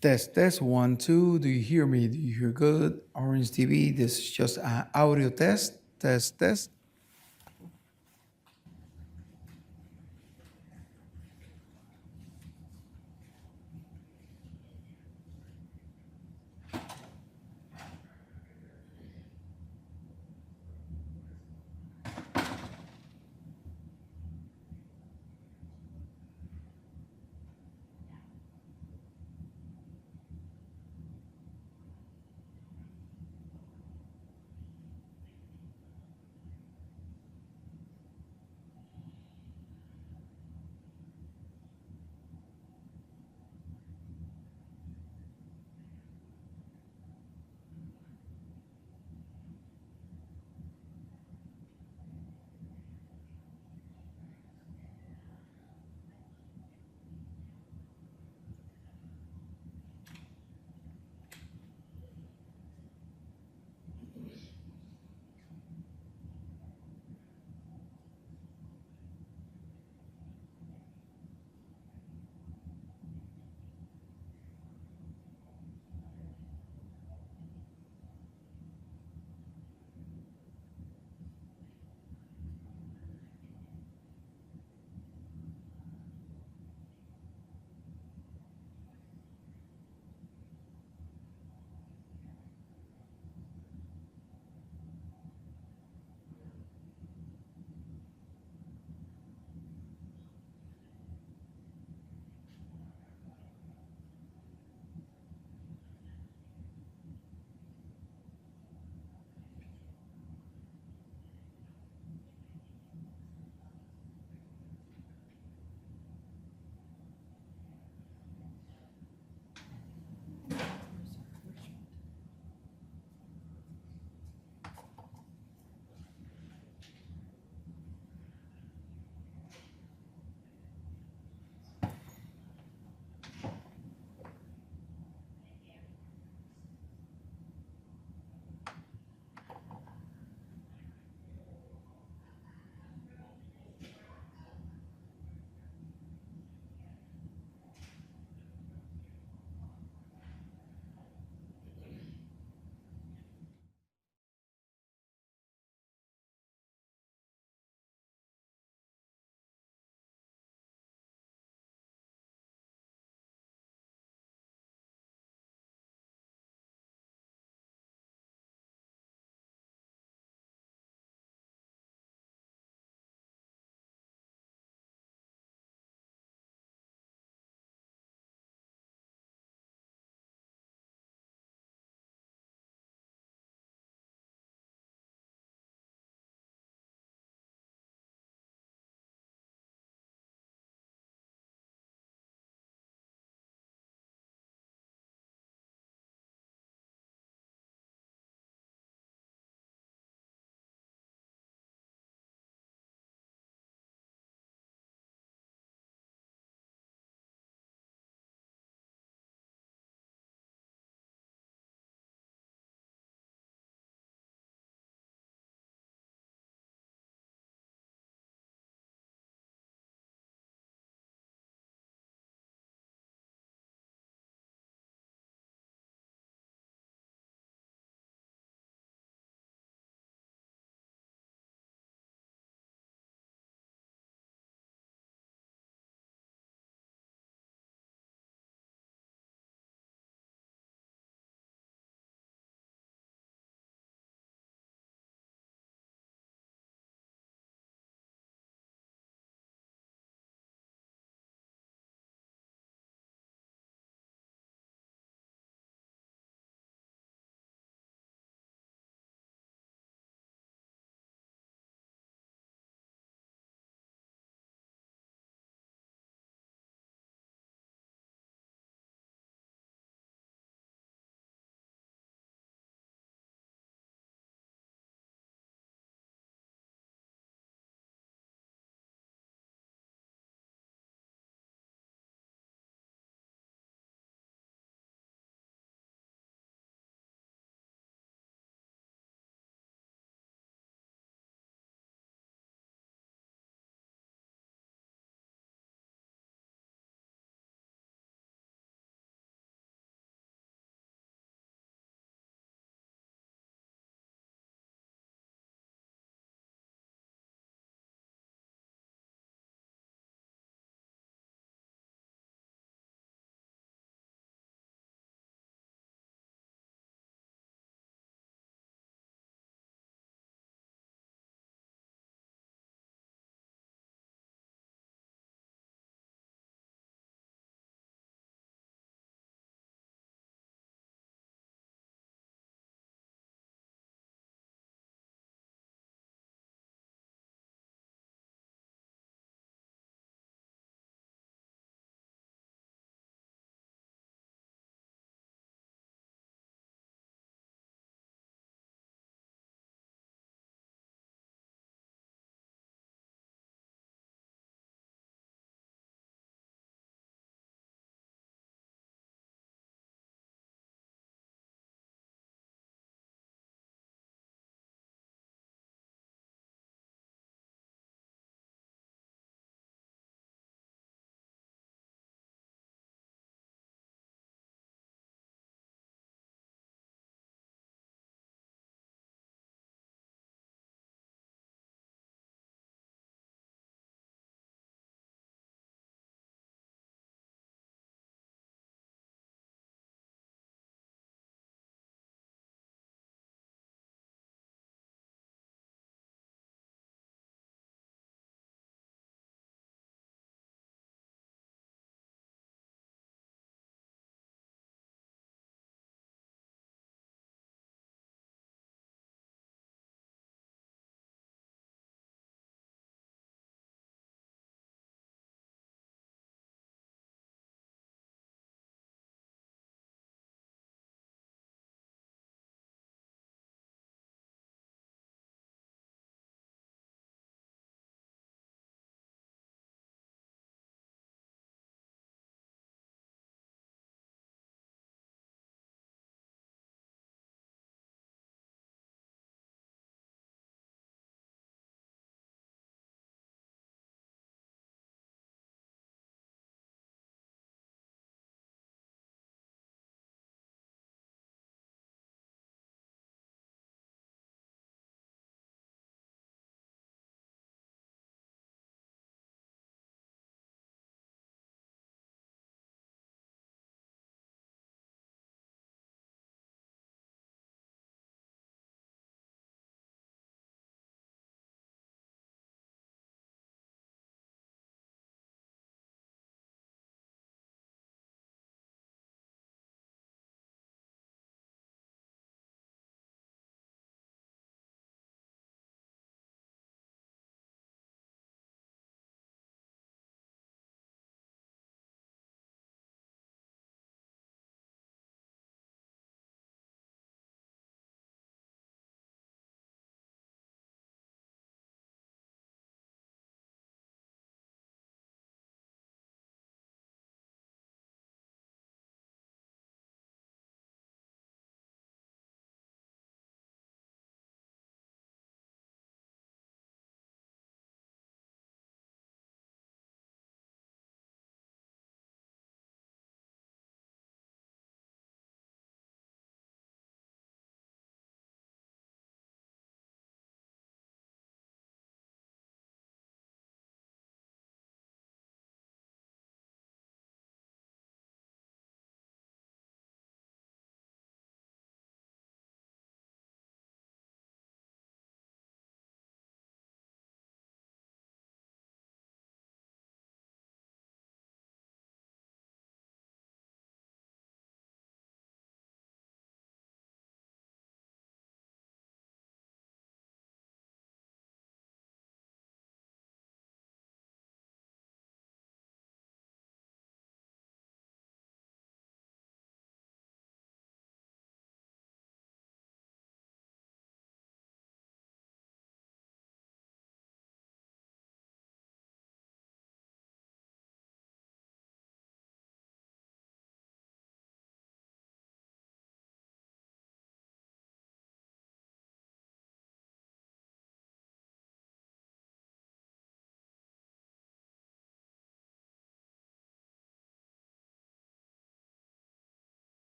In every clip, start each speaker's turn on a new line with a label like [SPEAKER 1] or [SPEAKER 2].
[SPEAKER 1] Test, test, one, two. Do you hear me? Do you hear good? Orange TV, this is just an audio test. Test, test.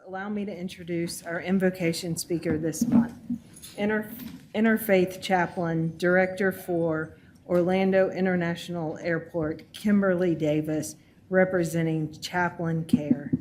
[SPEAKER 2] Allow me to introduce our invocation speaker this month, Interfaith Chaplain, Director for Orlando International Airport, Kimberly Davis, representing Chaplain Care.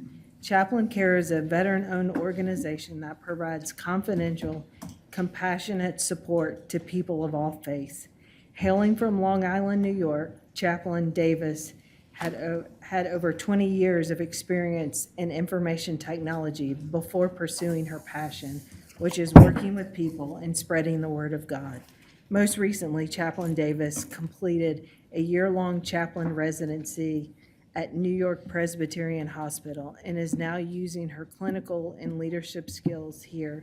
[SPEAKER 2] Chaplain Care is a veteran-owned organization that provides confidential, compassionate support to people of all faiths. Hailing from Long Island, New York, Chaplain Davis had over 20 years of experience in information technology before pursuing her passion, which is working with people and spreading the word of God. Most recently, Chaplain Davis completed a year-long chaplain residency at New York Presbyterian Hospital and is now using her clinical and leadership skills here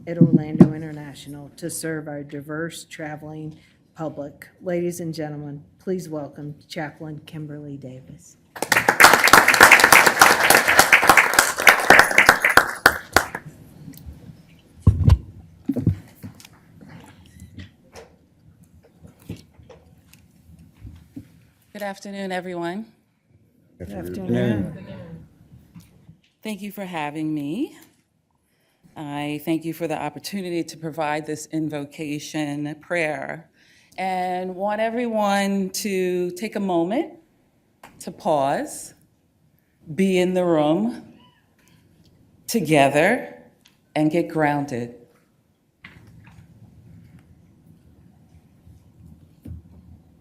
[SPEAKER 2] at Orlando International to serve our diverse traveling public. Ladies and gentlemen, please welcome Chaplain Kimberly Davis.
[SPEAKER 3] Good afternoon, everyone.
[SPEAKER 2] Good afternoon.
[SPEAKER 3] Thank you for having me. I thank you for the opportunity to provide this invocation prayer and want everyone to take a moment to pause, be in the room together, and get grounded.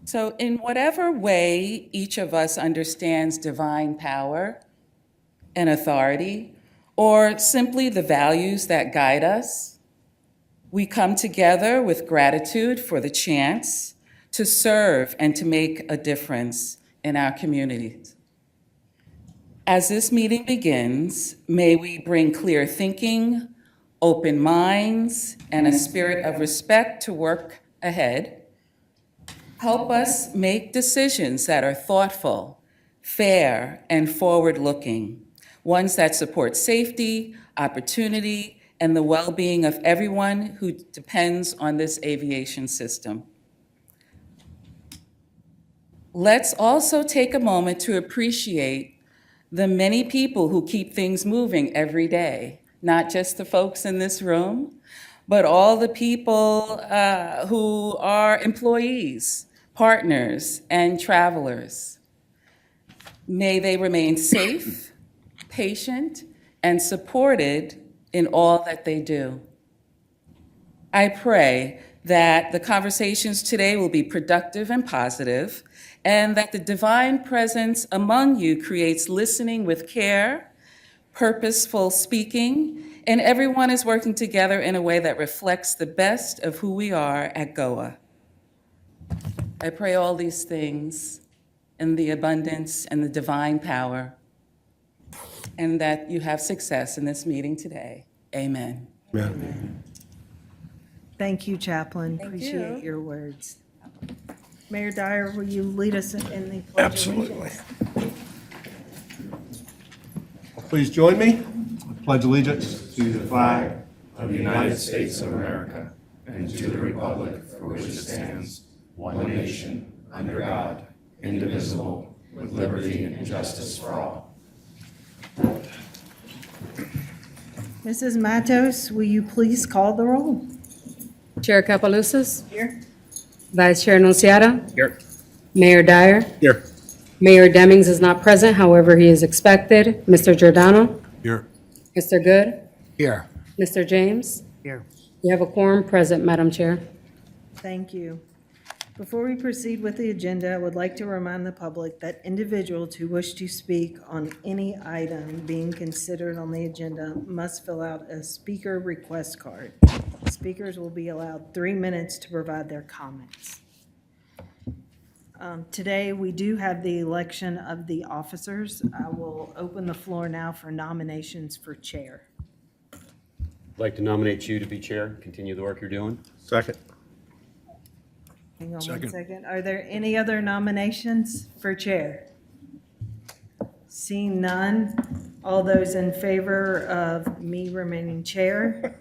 [SPEAKER 3] So in whatever way each of us understands divine power and authority, or simply the values that guide us, we come together with gratitude for the chance to serve and to make a difference in our communities. As this meeting begins, may we bring clear thinking, open minds, and a spirit of respect to work ahead. Help us make decisions that are thoughtful, fair, and forward-looking, ones that support safety, opportunity, and the well-being of everyone who depends on this aviation system. Let's also take a moment to appreciate the many people who keep things moving every day, not just the folks in this room, but all the people who are employees, partners, and travelers. May they remain safe, patient, and supported in all that they do. I pray that the conversations today will be productive and positive, and that the divine presence among you creates listening with care, purposeful speaking, and everyone is working together in a way that reflects the best of who we are at GOA. I pray all these things in the abundance and the divine power, and that you have success in this meeting today. Amen.
[SPEAKER 4] Amen.
[SPEAKER 2] Thank you, Chaplain.
[SPEAKER 3] Thank
[SPEAKER 2] Appreciate
[SPEAKER 3] you.
[SPEAKER 2] your words. Mayor Dyer, will you lead us in the Pledge of Allegiance?
[SPEAKER 4] Please join me. I pledge allegiance
[SPEAKER 5] to the flag of the United States of America and to the republic for which it stands, one nation, under God, indivisible, with liberty and justice for all.
[SPEAKER 2] Mrs. Matos, will you please call the roll?
[SPEAKER 6] Chair Capelousas,
[SPEAKER 2] Here.
[SPEAKER 6] Vice Chair Nociata,
[SPEAKER 4] Here.
[SPEAKER 6] Mayor Dyer.
[SPEAKER 4] Here.
[SPEAKER 6] Mayor Demings is not present, however, he is expected. Mr. Giordano.
[SPEAKER 4] Here.
[SPEAKER 6] Mr. Good.
[SPEAKER 4] Here.
[SPEAKER 6] Mr. James.
[SPEAKER 4] Here.
[SPEAKER 6] We have a quorum present, Madam Chair.
[SPEAKER 2] Thank you. Before we proceed with the agenda, I would like to remind the public that individuals who wish to speak on any item being considered on the agenda must fill out a speaker request card. Speakers will be allowed 3 minutes to provide their comments. Today, we do have the election of the officers. I will open the floor now for nominations for chair.
[SPEAKER 7] I'd like to nominate you to be chair, continue the work you're doing.
[SPEAKER 4] Second.
[SPEAKER 2] Hang on one
[SPEAKER 4] Second.
[SPEAKER 2] second. Are there any other nominations for chair? Seeing none, all those in favor of me remaining chair?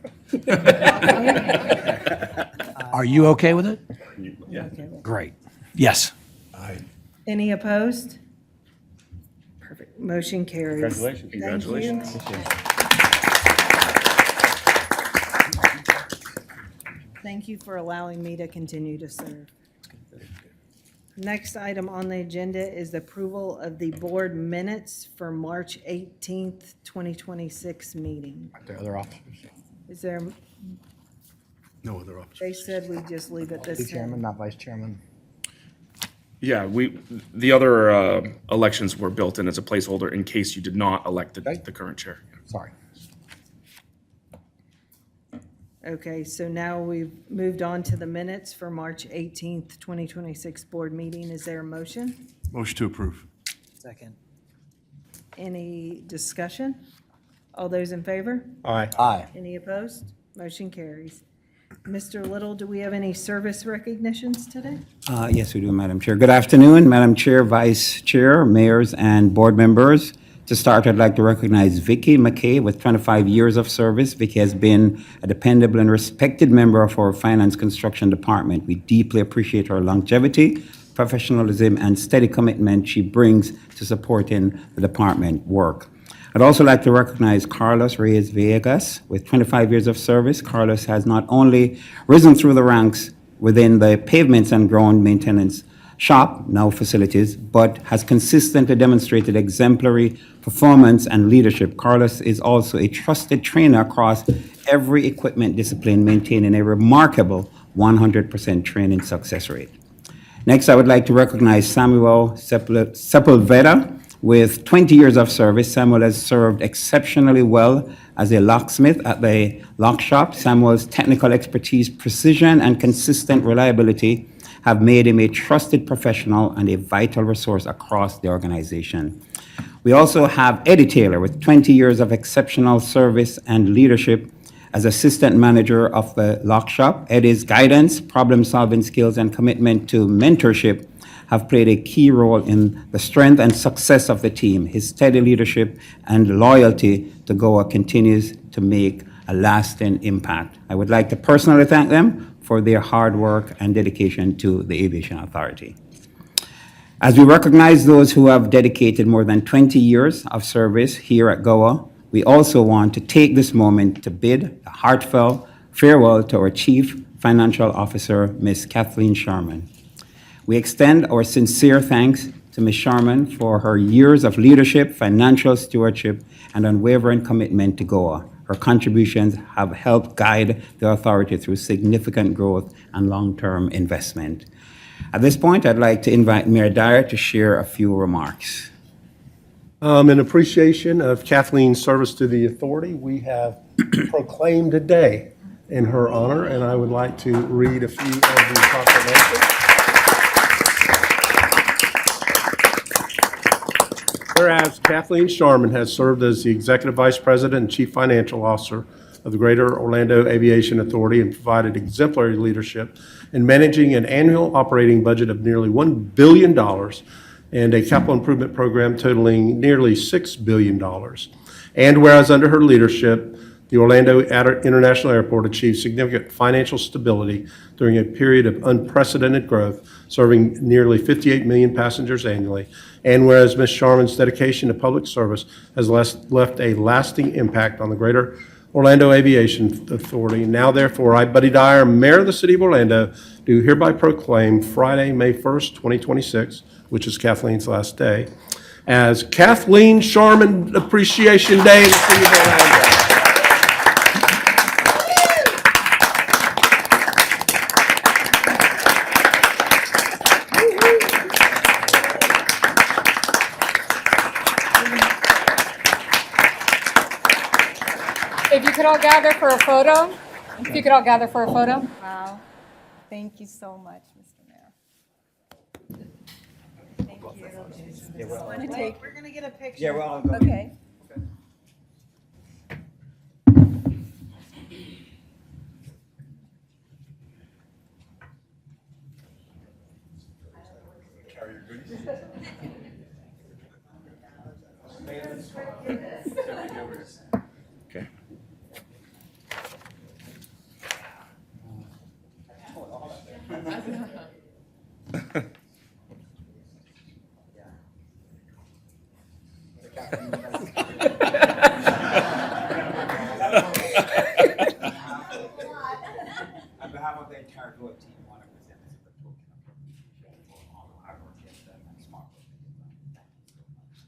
[SPEAKER 8] Are you okay with it?
[SPEAKER 7] Yeah.
[SPEAKER 2] Okay.
[SPEAKER 8] Great. Yes.
[SPEAKER 2] Any opposed? Perfect. Motion carries.
[SPEAKER 7] Congratulations.
[SPEAKER 2] Thank you. Thank you for allowing me to continue to serve. Next item on the agenda is the approval of the board minutes for March 18th, 2026 meeting.
[SPEAKER 8] The other officers.
[SPEAKER 2] Is there,
[SPEAKER 4] No other officers.
[SPEAKER 2] they said we just leave it this
[SPEAKER 8] Chairman,
[SPEAKER 2] time.
[SPEAKER 8] not vice chairman.
[SPEAKER 9] Yeah, the other elections were built in as a placeholder in case you did not elect
[SPEAKER 8] Okay.
[SPEAKER 9] the current chair.
[SPEAKER 8] Sorry.
[SPEAKER 2] Okay, so now we've moved on to the minutes for March 18th, 2026 board meeting. Is there a motion?
[SPEAKER 4] Motion to approve.
[SPEAKER 10] Second.
[SPEAKER 2] Any discussion? All those in favor?
[SPEAKER 4] Aye.
[SPEAKER 8] Aye.
[SPEAKER 2] Any opposed? Motion carries. Mr. Little, do we have any service recognitions today?
[SPEAKER 10] Yes, we do, Madam Chair. Good afternoon, Madam Chair, Vice Chair, mayors, and board members. To start, I'd like to recognize Vicky McKay with 25 years of service. Vicky has been a dependable and respected member of our Finance Construction Department. We deeply appreciate her longevity, professionalism, and steady commitment she brings to supporting the department work. I'd also like to recognize Carlos Reyes Villegas. With 25 years of service, Carlos has not only risen through the ranks within the pavements and ground maintenance shop, now facilities, but has consistently demonstrated exemplary performance and leadership. Carlos is also a trusted trainer across every equipment discipline, maintaining a remarkable 100% training success rate. Next, I would like to recognize Samuel Sepulveda. With 20 years of service, Samuel has served exceptionally well as a locksmith at the lock shop. Samuel's technical expertise, precision, and consistent reliability have made him a trusted professional and a vital resource across the organization. We also have Eddie Taylor with 20 years of exceptional service and leadership as assistant manager of the lock shop. Eddie's guidance, problem-solving skills, and commitment to mentorship have played a key role in the strength and success of the team. His steady leadership and loyalty to GOA continues to make a lasting impact. I would like to personally thank them for their hard work and dedication to the Aviation Authority. As we recognize those who have dedicated more than 20 years of service here at GOA, we also want to take this moment to bid a heartfelt farewell to our Chief Financial Officer, Ms. Kathleen Sharman. We extend our sincere thanks to Ms. Sharman for her years of leadership, financial stewardship, and unwavering commitment to GOA. Her contributions have helped guide the authority through significant growth and long-term investment. At this point, I'd like to invite Mayor Dyer to share a few remarks.
[SPEAKER 4] In appreciation of Kathleen's service to the authority, we have proclaimed a day in her honor, and I would like to read a few of the proclamations. Whereas Kathleen Sharman has served as the Executive Vice President and Chief Financial Officer of the Greater Orlando Aviation Authority and provided exemplary leadership in managing an annual operating budget of nearly $1 billion and a capital improvement program totaling nearly $6 billion. And whereas under her leadership, the Orlando International Airport achieved significant financial stability during a period of unprecedented growth, serving nearly 58 million passengers annually. And whereas Ms. Sharman's dedication to public service has left a lasting impact on the Greater Orlando Aviation Authority, now therefore, I, Buddy Dyer, Mayor of the City of Orlando, do hereby proclaim Friday, May 1st, 2026, which is Kathleen's last day, as Kathleen Sharman Appreciation Day in the City of Orlando.
[SPEAKER 6] If you could all gather for a photo. If you could all gather for a photo.
[SPEAKER 11] Wow. Thank you so much, Mr. Mayor. Thank you. Want to take?
[SPEAKER 2] We're going to get a picture.
[SPEAKER 10] Yeah, well,
[SPEAKER 11] Okay.
[SPEAKER 9] Okay.
[SPEAKER 10] On behalf the entire Deloitte team want to present as a token of appreciation for all the hard work that's done and smart work that you've done. Thank you so much.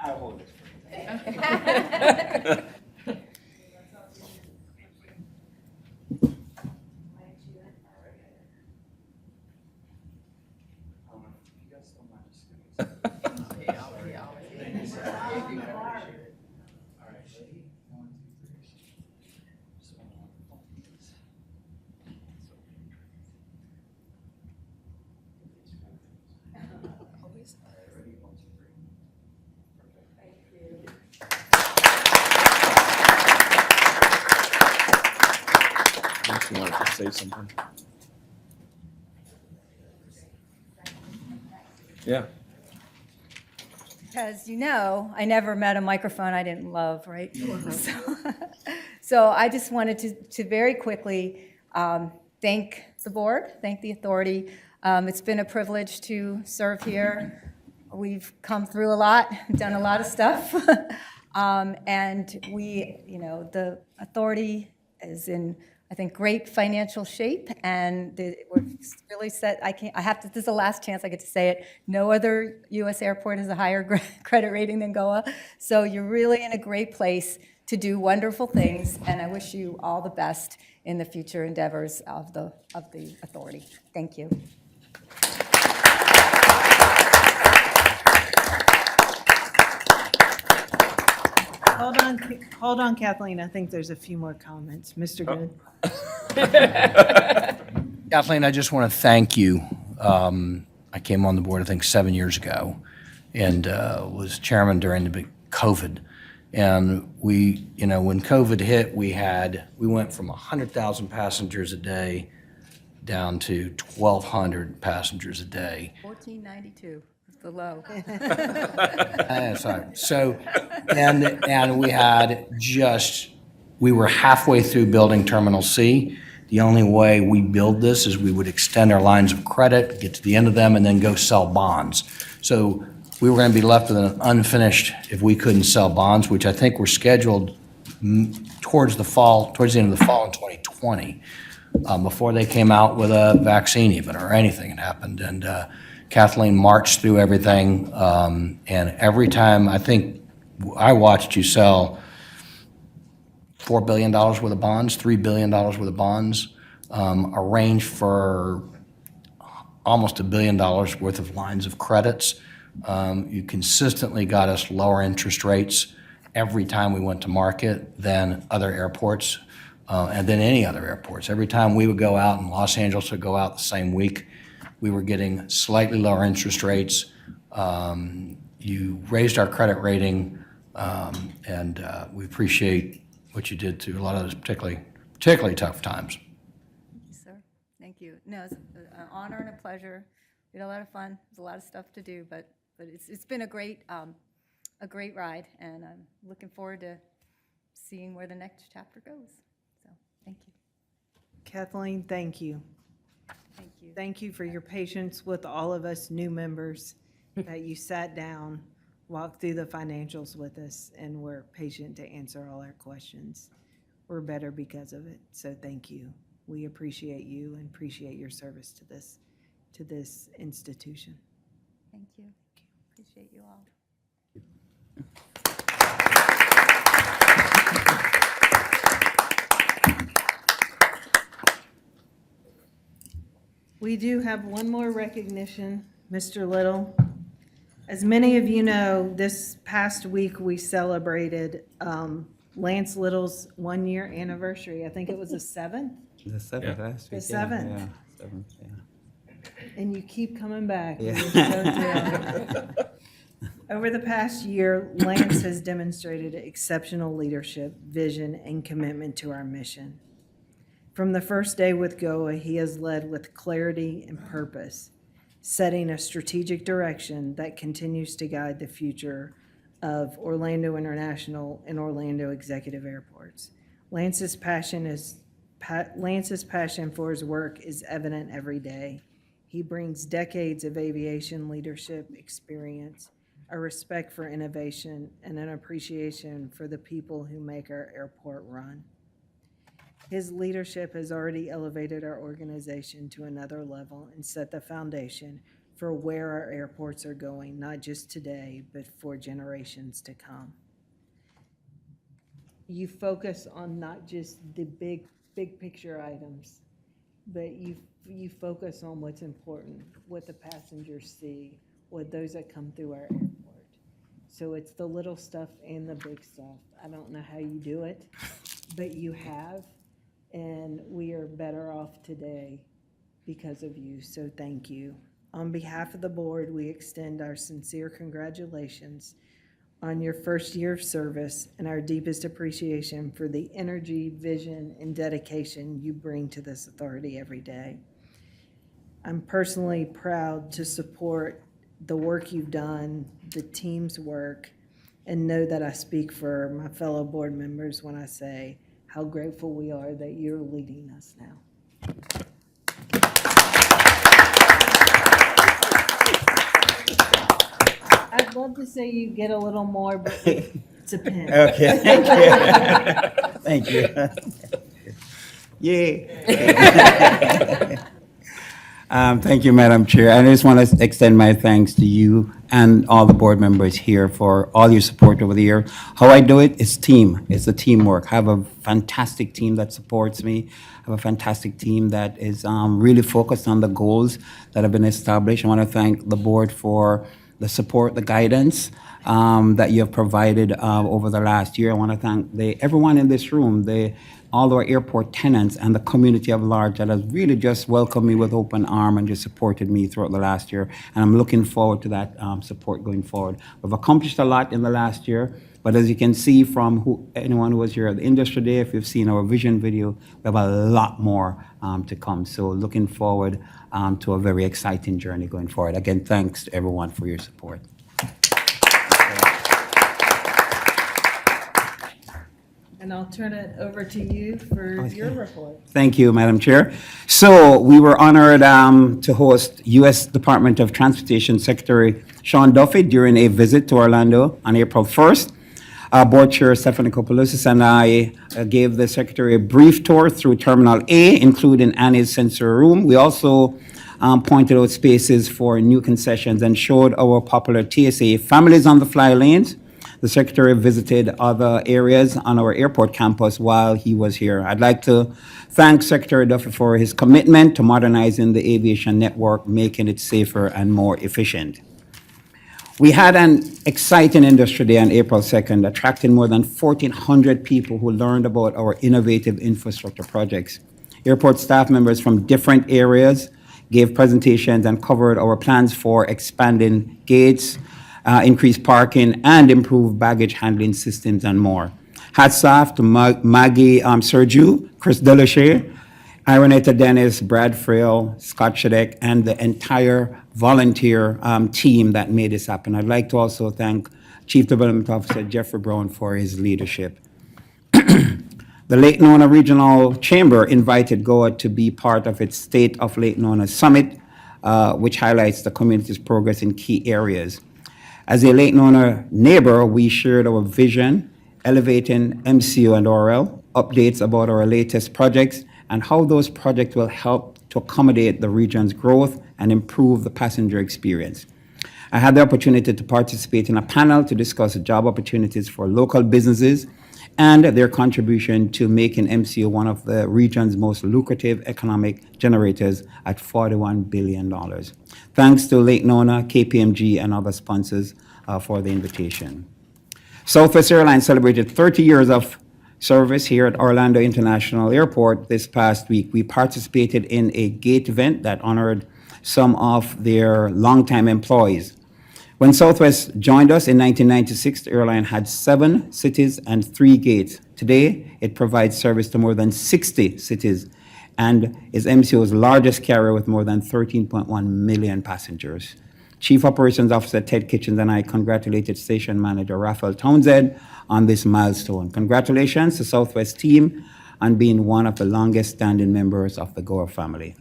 [SPEAKER 10] I'll hold this for you.
[SPEAKER 9] If you wanted to say something. Yeah.
[SPEAKER 11] Because I never met a microphone I didn't love, right? So I just wanted to very quickly thank the board, thank the authority. It's been a privilege to serve here. We've come through a lot, done a lot of stuff. And the authority is in, I think, great financial shape, and we're really set. This is the last chance I get to say it. No other U.S. airport has a higher credit rating than GOA, so you're really in a great place to do wonderful things, and I wish you all the best in the future endeavors of the authority. Thank you.
[SPEAKER 2] Hold on, Kathleen. I think there's a few more comments. Mr. Good.
[SPEAKER 8] Kathleen, I just want to thank you. I came on the board, I think, 7 years ago, and was chairman during the big COVID. And when COVID hit, we went from 100,000 passengers a day down to 1,200 passengers a day.
[SPEAKER 11] 1492 is the low.
[SPEAKER 8] Sorry. So, and we were halfway through building Terminal C. The only way we build this is we would extend our lines of credit, get to the end of them, and then go sell bonds. So we were going to be left with an unfinished if we couldn't sell bonds, which I think were scheduled towards the end of the fall in 2020, before they came out with a vaccine even or anything had happened. And Kathleen marched through everything, and every time I think I watched you sell $4 billion worth of bonds, $3 billion worth of bonds, arranged for almost $1 billion worth of lines of credits. You consistently got us lower interest rates every time we went to market than other airports, and than any other airports. Every time we would go out, and Los Angeles would go out the same week, we were getting slightly lower interest rates. You raised our credit rating, and we appreciate what you did through a lot of those particularly tough times.
[SPEAKER 11] Thank you, sir. Thank you. No, it's an honor and a pleasure. We had a lot of fun. There's a lot of stuff to do, but it's been a great ride, and I'm looking forward to seeing where the next chapter goes. So, thank you.
[SPEAKER 2] Kathleen, thank you.
[SPEAKER 11] Thank you.
[SPEAKER 2] Thank you for your patience with all of us new members, that you sat down, walked through the financials with us, and were patient to answer all our questions. We're better because of it, so thank you. We appreciate you and appreciate your service to this institution.
[SPEAKER 11] Thank you. Appreciate you all.
[SPEAKER 2] We do have one more recognition, Mr. Little. As many of you know, this past week we celebrated Lance Little's 1-year anniversary. I think it was the 7th,
[SPEAKER 10] The 7th last week.
[SPEAKER 2] The 7th.
[SPEAKER 10] Yeah, 7th, yeah.
[SPEAKER 2] and you keep coming back.
[SPEAKER 10] Yeah.
[SPEAKER 2] We're so thrilled. Over the past year, Lance has demonstrated exceptional leadership, vision, and commitment to our mission. From the first day with GOA, he has led with clarity and purpose, setting a strategic direction that continues to guide the future of Orlando International and Orlando Executive Airports. Lance's passion for his work is evident every day. He brings decades of aviation leadership experience, a respect for innovation, and an appreciation for the people who make our airport run. His leadership has already elevated our organization to another level and set the foundation for where our airports are going, not just today, but for generations to come. You focus on not just the big picture items, but you focus on what's important, what the passengers see, what those that come through our airport. So it's the little stuff and the big stuff. I don't know how you do it, but you have, and we are better off today because of you, so thank you. On behalf of the board, we extend our sincere congratulations on your first year of service and our deepest appreciation for the energy, vision, and dedication you bring to this authority every day. I'm personally proud to support the work you've done, the team's work, and know that I speak for my fellow board members when I say how grateful we are that you're leading us now. I'd love to say you get a little more, but it's a pen.
[SPEAKER 10] Okay, thank you. Yay. Thank you, Madam Chair. I just want to extend my thanks to you and all the board members here for all your support over the year. How I do it is team. It's the teamwork. I have a fantastic team that supports me. I have a fantastic team that is really focused on the goals that have been established. I want to thank the board for the support, the guidance that you have provided over the last year. I want to thank everyone in this room, all our airport tenants and the community at large that has really just welcomed me with open arm and just supported me throughout the last year. And I'm looking forward to that support going forward. We've accomplished a lot in the last year, but as you can see from anyone who was here at the Industry Day, if you've seen our vision video, we have a lot more to come. So looking forward to a very exciting journey going forward. Again, thanks to everyone for your support.
[SPEAKER 2] And I'll turn it over to you for your report.
[SPEAKER 10] Thank you, Madam Chair. So we were honored to host U.S. Department of Transportation Secretary Sean Duffy during a visit to Orlando on April 1st. Board Chair Stephanie Kopoulos and I gave the Secretary a brief tour through Terminal A, including Annie's sensory room. We also pointed out spaces for new concessions and showed our popular TSA families on the fly lanes. The Secretary visited other areas on our airport campus while he was here. I'd like to thank Secretary Duffy for his commitment to modernizing the aviation network, making it safer and more efficient. We had an exciting Industry Day on April 2nd, attracting more than 1,400 people who learned about our innovative infrastructure projects. Airport staff members from different areas gave presentations and covered our plans for expanding gates, increased parking, and improved baggage handling systems and more. Hats off to Maggie Sergiu, Chris Delachey, Ironetta Dennis, Brad Frail, Scott Shadek, and the entire volunteer team that made this happen. I'd like to also thank Chief Development Officer Jeffrey Brown for his leadership. The Lake Nona Regional Chamber invited GOA to be part of its State of Lake Nona Summit, which highlights the community's progress in key areas. As a Lake Nona neighbor, we shared our vision, elevating MCO and RL, updates about our latest projects, and how those projects will help to accommodate the region's growth and improve the passenger experience. I had the opportunity to participate in a panel to discuss job opportunities for local businesses and their contribution to making MCO one of the region's most lucrative economic generators at $41 billion. Thanks to Lake Nona, KPMG, and other sponsors for the invitation. Southwest Airlines celebrated 30 years of service here at Orlando International Airport this past week. We participated in a gate event that honored some of their longtime employees. When Southwest joined us in 1996, the airline had 7 cities and 3 gates. Today, it provides service to more than 60 cities and is MCO's largest carrier with more than 13.1 million passengers. Chief Operations Officer Ted Kitchens and I congratulated Station Manager Raphael Townsend on this milestone. Congratulations to Southwest team on being one of the longest standing members of the GOA family.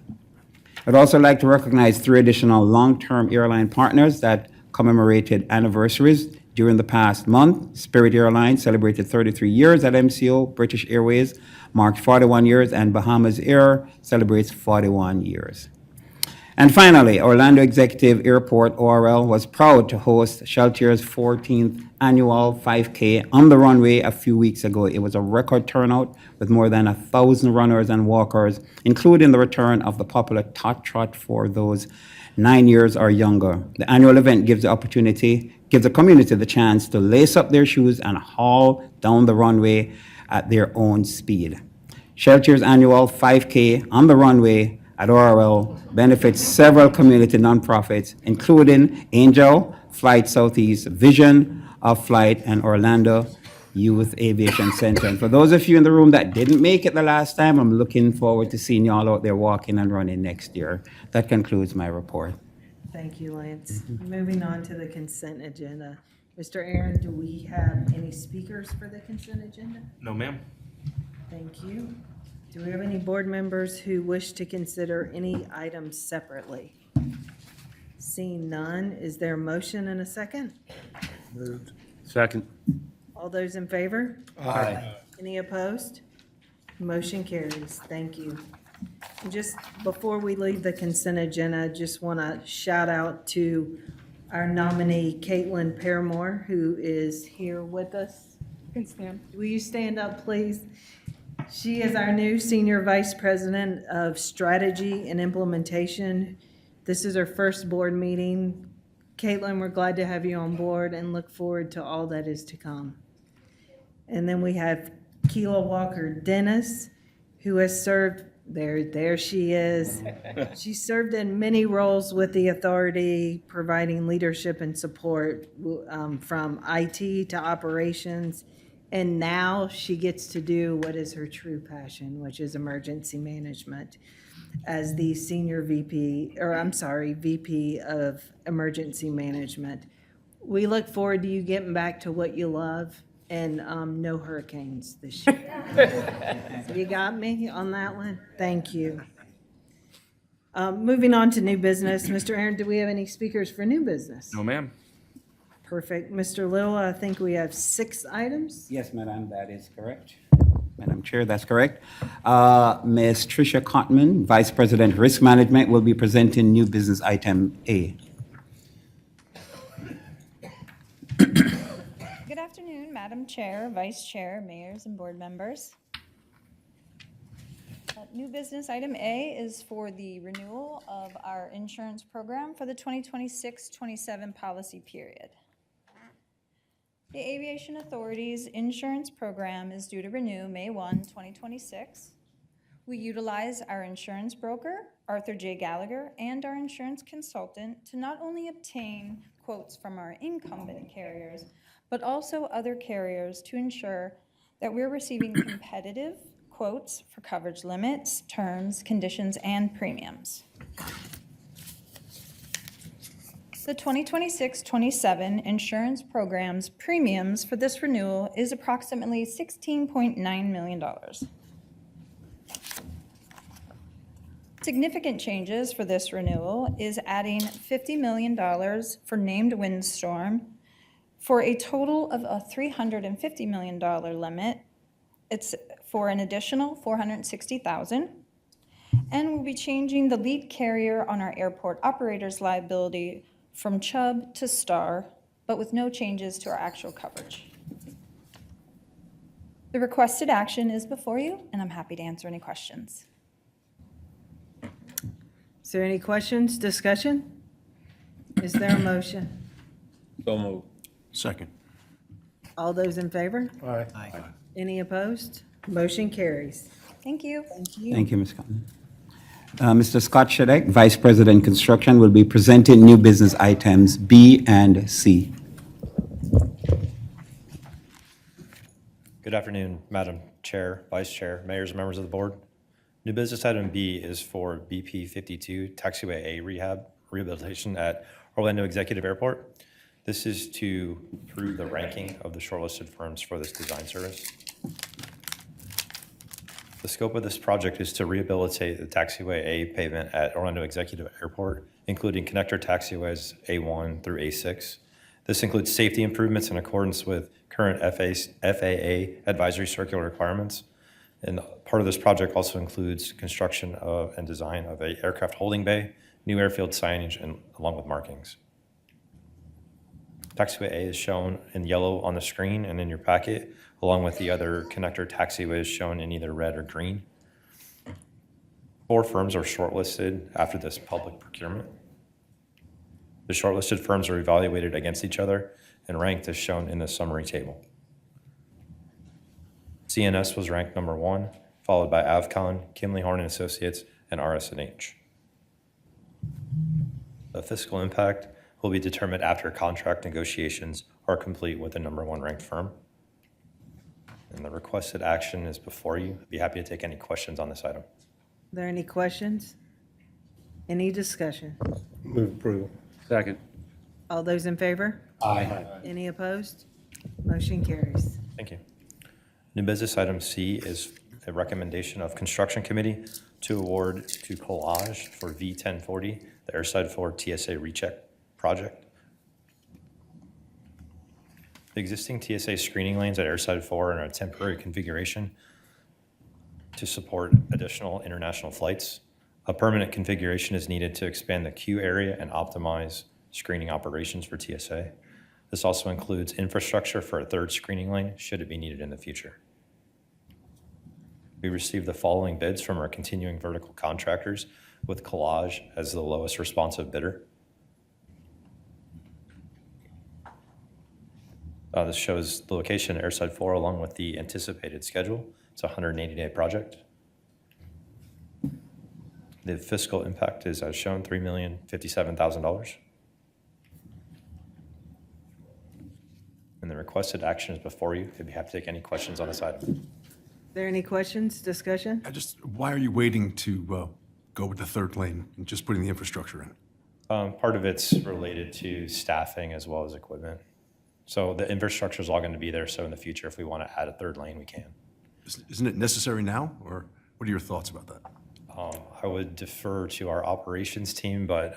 [SPEAKER 10] I'd also like to recognize 3 additional long-term airline partners that commemorated anniversaries during the past month. Spirit Airlines celebrated 33 years at MCO, British Airways marks 41 years, and Bahamas Air celebrates 41 years. And finally, Orlando Executive Airport, ORL, was proud to host Sheltier's 14th annual 5K on the runway a few weeks ago. It was a record turnout with more than 1,000 runners and walkers, including the return of the popular Tot Trot for those 9 years or younger. The annual event gives the community the chance to lace up their shoes and haul down the runway at their own speed. Sheltier's annual 5K on the runway at ORL benefits several community nonprofits, including Angel, Flight Southeast, Vision of Flight, and Orlando Youth Aviation Center. And for those of you in the room that didn't make it the last time, I'm looking forward to seeing you all out there walking and running next year. That concludes my report.
[SPEAKER 2] Thank you, Lance. Moving on to the consent agenda. Mr. Aaron, do we have any speakers for the consent agenda?
[SPEAKER 9] No, ma'am.
[SPEAKER 2] Thank you. Do we have any board members who wish to consider any items separately? Seeing none, is there a motion and a second?
[SPEAKER 7] Second.
[SPEAKER 2] All those in favor?
[SPEAKER 7] Aye.
[SPEAKER 2] Any opposed? Motion carries. Thank you. And just before we leave the consent agenda, I just want to shout out to our nominee, Caitlin Paramore, who is here with us.
[SPEAKER 6] You can stand.
[SPEAKER 2] Will you stand up, please? She is our new Senior Vice President of Strategy and Implementation. This is her first board meeting. Caitlin, we're glad to have you on board and look forward to all that is to come. And then we have Keela Walker Dennis, who has served, there she is. She served in many roles with the authority, providing leadership and support from IT to operations. And now she gets to do what is her true passion, which is emergency management as the senior VP of emergency management. We look forward to you getting back to what you love and no hurricanes this year. So you got me on that one? Thank you. Moving on to new business. Mr. Aaron, do we have any speakers for new business?
[SPEAKER 9] No, ma'am.
[SPEAKER 2] Perfect. Mr. Little, I think we have 6 items.
[SPEAKER 10] Yes, Madam, that is correct. Madam Chair, that's correct. Ms. Tricia Cotman, Vice President Risk Management, will be presenting new business item A.
[SPEAKER 11] Good afternoon, Madam Chair, Vice Chair, Mayors, and Board members. New business item A is for the renewal of our insurance program for the 2026-27 policy period. The Aviation Authority's insurance program is due to renew May 1, 2026. We utilize our insurance broker, Arthur J. Gallagher, and our insurance consultant to not only obtain quotes from our incumbent carriers, but also other carriers to ensure that we're receiving competitive quotes for coverage limits, terms, conditions, and premiums. The 2026-27 insurance program's premiums for this renewal is approximately $16.9 million. Significant changes for this renewal is adding $50 million for named windstorm for a total of a $350 million limit. It's for an additional $460,000. And we'll be changing the lead carrier on our airport operator's liability from Chubb to Star, but with no changes to our actual coverage. The requested action is before you, and I'm happy to answer any questions.
[SPEAKER 2] Is there any questions, discussion? Is there a motion?
[SPEAKER 5] So moved.
[SPEAKER 7] Second.
[SPEAKER 2] All those in favor?
[SPEAKER 7] Aye.
[SPEAKER 2] Any opposed? Motion carries.
[SPEAKER 11] Thank you.
[SPEAKER 2] Thank you.
[SPEAKER 10] Thank you, Ms. Cotton. Mr. Scott Shedek, Vice President Construction, will be presenting new business items B and C.
[SPEAKER 12] Good afternoon, Madam Chair, Vice Chair, Mayors, and members of the board. New business item B is for BP 52 Taxiway A rehabilitation at Orlando Executive Airport. This is to improve the ranking of the shortlisted firms for this design service. The scope of this project is to rehabilitate the Taxiway A pavement at Orlando Executive Airport, including connector taxiways A1 through A6. This includes safety improvements in accordance with current FAA advisory circular requirements. And part of this project also includes construction of and design of a aircraft holding bay, new airfield signage, and along with markings. Taxiway A is shown in yellow on the screen and in your packet, along with the other connector taxiways shown in either red or green. 4 firms are shortlisted after this public procurement. The shortlisted firms are evaluated against each other and ranked as shown in the summary table. CNS was ranked number 1, followed by Avcon, Kimley Horn & Associates, and RS&H. The fiscal impact will be determined after contract negotiations are complete with the number 1 ranked firm. And the requested action is before you. I'd be happy to take any questions on this item.
[SPEAKER 2] Are there any questions? Any discussion?
[SPEAKER 4] Move approval.
[SPEAKER 7] Second.
[SPEAKER 2] All those in favor?
[SPEAKER 8] Aye.
[SPEAKER 2] Any opposed? Motion carries.
[SPEAKER 12] Thank you. New business item C is a recommendation of construction committee to award to Collage for V1040, the Airside 4 TSA recheck project. The existing TSA screening lanes at Airside 4 are in a temporary configuration to support additional international flights. A permanent configuration is needed to expand the queue area and optimize screening operations for TSA. This also includes infrastructure for a 3rd screening lane, should it be needed in the future. We received the following bids from our continuing vertical contractors, with Collage as the lowest responsive bidder. This shows the location at Airside 4 along with the anticipated schedule. It's a 180-day project. The fiscal impact is, as shown, $3,057,000. And the requested action is before you. I'd be happy to take any questions on this item.
[SPEAKER 2] Are there any questions, discussion?
[SPEAKER 13] Why are you waiting to go with the 3rd lane and just putting the infrastructure in?
[SPEAKER 12] Part of it's related to staffing as well as equipment. So the infrastructure is all going to be there, so in the future, if we want to add a 3rd lane, we can.
[SPEAKER 13] Isn't it necessary now, or what are your thoughts about that?
[SPEAKER 12] I would defer to our operations team, but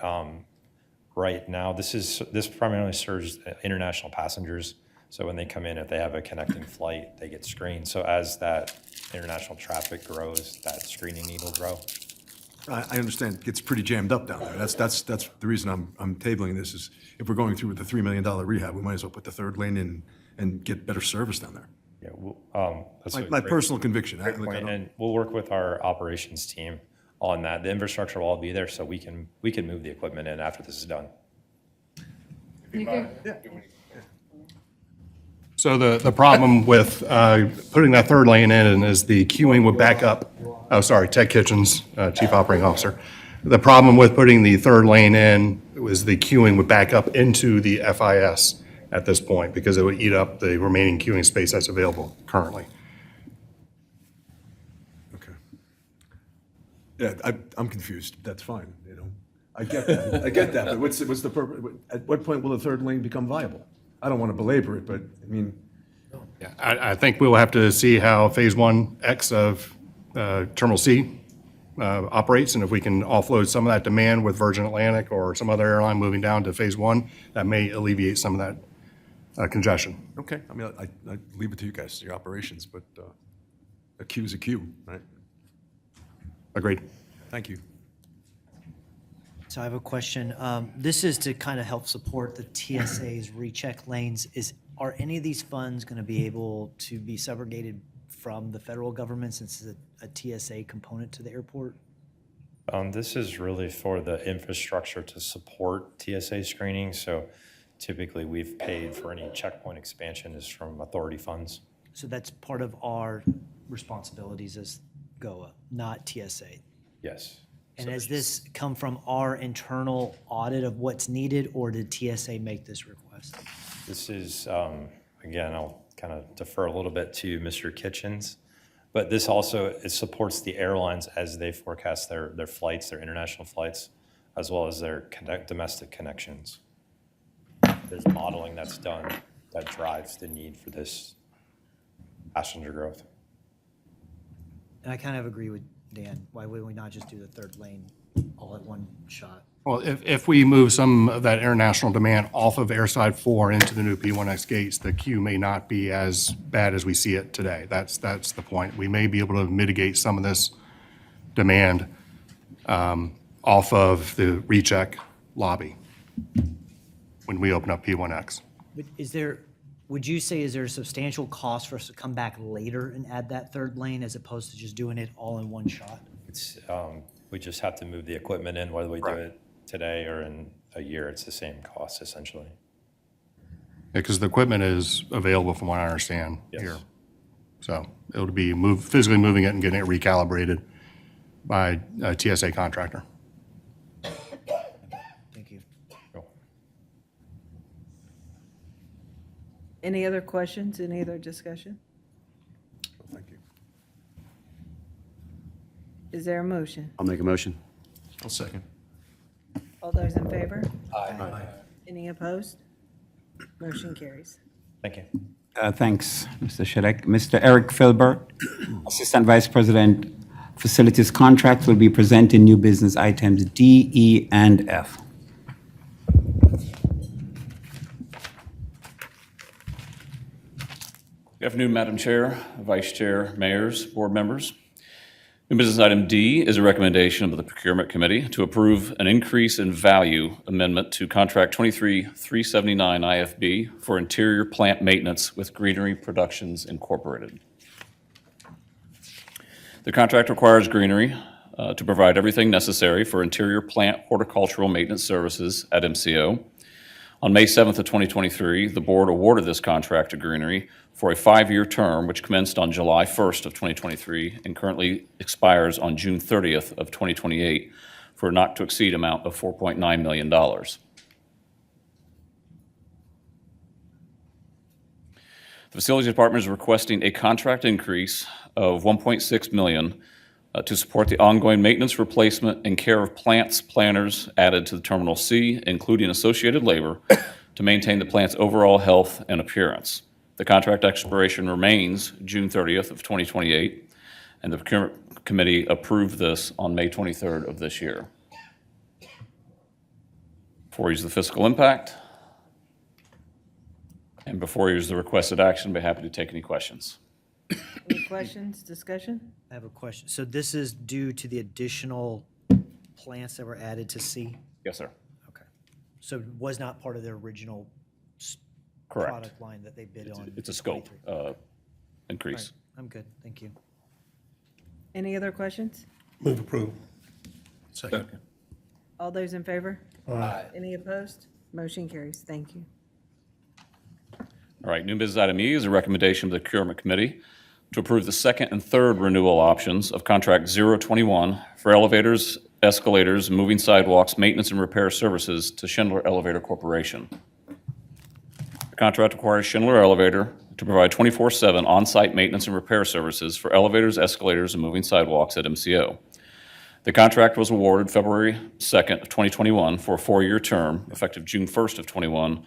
[SPEAKER 12] right now, this primarily serves international passengers. So when they come in, if they have a connecting flight, they get screened. So as that international traffic grows, that screening need will grow.
[SPEAKER 13] I understand it gets pretty jammed up down there. That's the reason I'm tabling this is if we're going through with the $3 million rehab, we might as well put the 3rd lane in and get better service down there.
[SPEAKER 12] Yeah, that's
[SPEAKER 13] My personal conviction.
[SPEAKER 12] Great point, and we'll work with our operations team on that. The infrastructure will all be there, so we can move the equipment in after this is done.
[SPEAKER 6] You can,
[SPEAKER 4] So the problem with putting that 3rd lane in is the queuing would back up. Oh, sorry, Ted Kitchens, Chief Operating Officer. The problem with putting the 3rd lane in was the queuing would back up into the FIS at this point because it would eat up the remaining queuing space that's available currently.
[SPEAKER 13] Okay. Yeah, I'm confused. That's fine. I get that. I get that. But what's the purpose? At what point will the 3rd lane become viable? I don't want to belabor it, but I mean.
[SPEAKER 4] Yeah, I think we'll have to see how Phase 1X of Terminal C operates, and if we can offload some of that demand with Virgin Atlantic or some other airline moving down to Phase 1, that may alleviate some of that congestion.
[SPEAKER 13] Okay, I mean, I leave it to you guys, your operations, but a queue is a queue, right?
[SPEAKER 4] Agreed.
[SPEAKER 13] Thank you.
[SPEAKER 14] So I have a question. This is to kind of help support the TSA's recheck lanes. Are any of these funds going to be able to be segregated from the federal government since it's a TSA component to the airport?
[SPEAKER 12] This is really for the infrastructure to support TSA screening. So typically, we've paid for any checkpoint expansion is from authority funds.
[SPEAKER 14] So that's part of our responsibilities as GOA, not TSA.
[SPEAKER 12] Yes.
[SPEAKER 14] And has this come from our internal audit of what's needed, or did TSA make this request?
[SPEAKER 12] This is, again, I'll kind of defer a little bit to Mr. Kitchens, but this also, it supports the airlines as they forecast their flights, their international flights, as well as their domestic connections. There's modeling that's done that drives the need for this passenger growth.
[SPEAKER 14] And I kind of agree with Dan. Why would we not just do the 3rd lane all at one shot?
[SPEAKER 15] Well, if we move some of that international demand off of Airside 4 into the new P1X gates, the queue may not be as bad as we see it today. That's the point. We may be able to mitigate some of this demand off of the recheck lobby when we open up P1X.
[SPEAKER 14] But would you say, is there a substantial cost for us to come back later and add that third lane as opposed to just doing it all in one shot?
[SPEAKER 12] It's, we just have to move the equipment in, whether we do it today or in a year, it's the same cost essentially.
[SPEAKER 15] Because the equipment is available from what I understand
[SPEAKER 12] Yes.
[SPEAKER 15] here. So it'll be physically moving it and getting it recalibrated by a TSA contractor.
[SPEAKER 14] Thank you.
[SPEAKER 2] Any other questions, any other discussion?
[SPEAKER 13] Thank you.
[SPEAKER 2] Is there a motion?
[SPEAKER 7] I'll make a motion.
[SPEAKER 5] I'll second.
[SPEAKER 2] All those in favor? Aye. Any opposed? Motion carries.
[SPEAKER 12] Thank you.
[SPEAKER 10] Thanks, Mr. Shedek. Mr. Eric Filbert, Assistant Vice President, Facilities Contract, will be presenting new business items D, E, and F.
[SPEAKER 16] Good afternoon, Madam Chair, Vice Chair, Mayors, Board members. New business item D is a recommendation of the Procurement Committee to approve an increase in value amendment to Contract 23-379 IFB for interior plant maintenance with Greenery Productions Incorporated. The contract requires Greenery to provide everything necessary for interior plant horticultural maintenance services at MCO. On May 7th of 2023, the board awarded this contract to Greenery for a 5-year term, which commenced on July 1st of 2023 and currently expires on June 30th of 2028 for a not-to-exceed amount of $4.9 million. The Facilities Department is requesting a contract increase of $1.6 million to support the ongoing maintenance, replacement, and care of plants, planters added to the Terminal C, including associated labor, to maintain the plant's overall health and appearance. The contract expiration remains June 30th of 2028, and the Procurement Committee approved this on May 23rd of this year. Before we use the fiscal impact, and before we use the requested action, I'd be happy to take any questions.
[SPEAKER 2] Any questions, discussion?
[SPEAKER 14] I have a question. So this is due to the additional plants that were added to C?
[SPEAKER 16] Yes, sir.
[SPEAKER 14] Okay. So it was not part of their original
[SPEAKER 16] Correct.
[SPEAKER 14] product line that they bid on?
[SPEAKER 16] It's a scope increase.
[SPEAKER 14] Right. I'm good. Thank you.
[SPEAKER 2] Any other questions?
[SPEAKER 4] Move approval.
[SPEAKER 5] Second.
[SPEAKER 2] All those in favor? Aye. Any opposed? Motion carries. Thank you.
[SPEAKER 16] All right, new business item E is a recommendation of the Procurement Committee to approve the second and third renewal options of Contract 021 for elevators, escalators, and moving sidewalks, maintenance and repair services to Schindler Elevator Corporation. The contract requires Schindler Elevator to provide 24/7 on-site maintenance and repair services for elevators, escalators, and moving sidewalks at MCO. The contract was awarded February 2nd of 2021 for a 4-year term, effective June 1st of 21,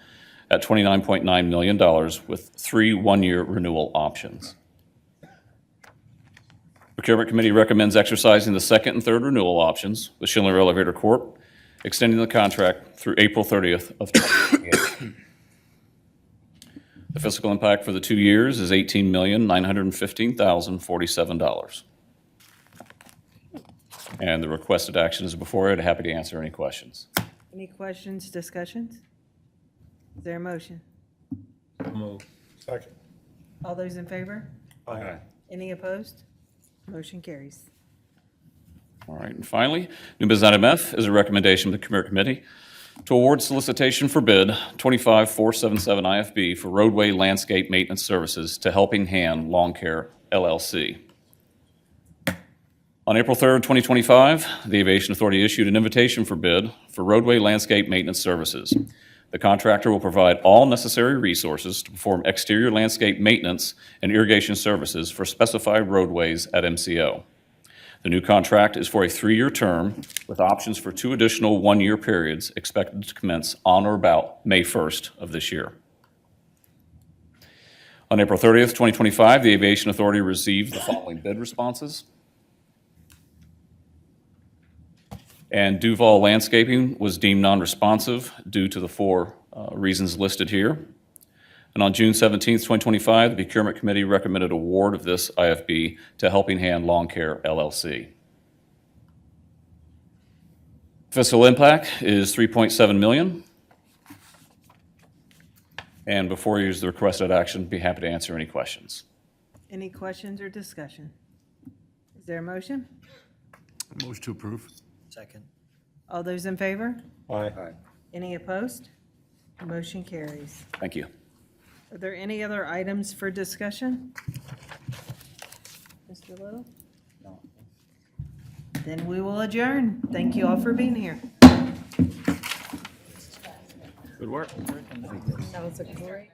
[SPEAKER 16] at $29.9 million with 3 one-year renewal options. Procurement Committee recommends exercising the second and third renewal options with Schindler Elevator Corp., extending the contract through April 30th of 2028. The fiscal impact for the 2 years is $18,915,047. And the requested action is before it. Happy to answer any questions.
[SPEAKER 2] Any questions, discussions? Is there a motion?
[SPEAKER 5] Move.
[SPEAKER 4] Second.
[SPEAKER 2] All those in favor?
[SPEAKER 4] Aye.
[SPEAKER 2] Any opposed? Motion carries.
[SPEAKER 16] All right, and finally, new business item F is a recommendation of the Procurement Committee to award solicitation for bid 25477 IFB for roadway landscape maintenance services to Helping Hand Lawn Care LLC. On April 3rd, 2025, the Aviation Authority issued an invitation for bid for roadway landscape maintenance services. The contractor will provide all necessary resources to perform exterior landscape maintenance and irrigation services for specified roadways at MCO. The new contract is for a 3-year term with options for 2 additional 1-year periods expected to commence on or about May 1st of this year. On April 30th, 2025, the Aviation Authority received the following bid responses. And Duval Landscaping was deemed non-responsive due to the four reasons listed here. And on June 17th, 2025, the Procurement Committee recommended award of this IFB to Helping Hand Lawn Care LLC. Fiscal impact is $3.7 million. And before you use the requested action, be happy to answer any questions.
[SPEAKER 2] Any questions or discussion? Is there a motion?
[SPEAKER 15] Motion to approve.
[SPEAKER 14] Second.
[SPEAKER 2] All those in favor?
[SPEAKER 4] Aye.
[SPEAKER 2] Any opposed? Motion carries.
[SPEAKER 16] Thank you.
[SPEAKER 2] Are there any other items for discussion? Mr. Little? No. Then we will adjourn. Thank you all for being here.
[SPEAKER 9] Good work.
[SPEAKER 6] That was a great.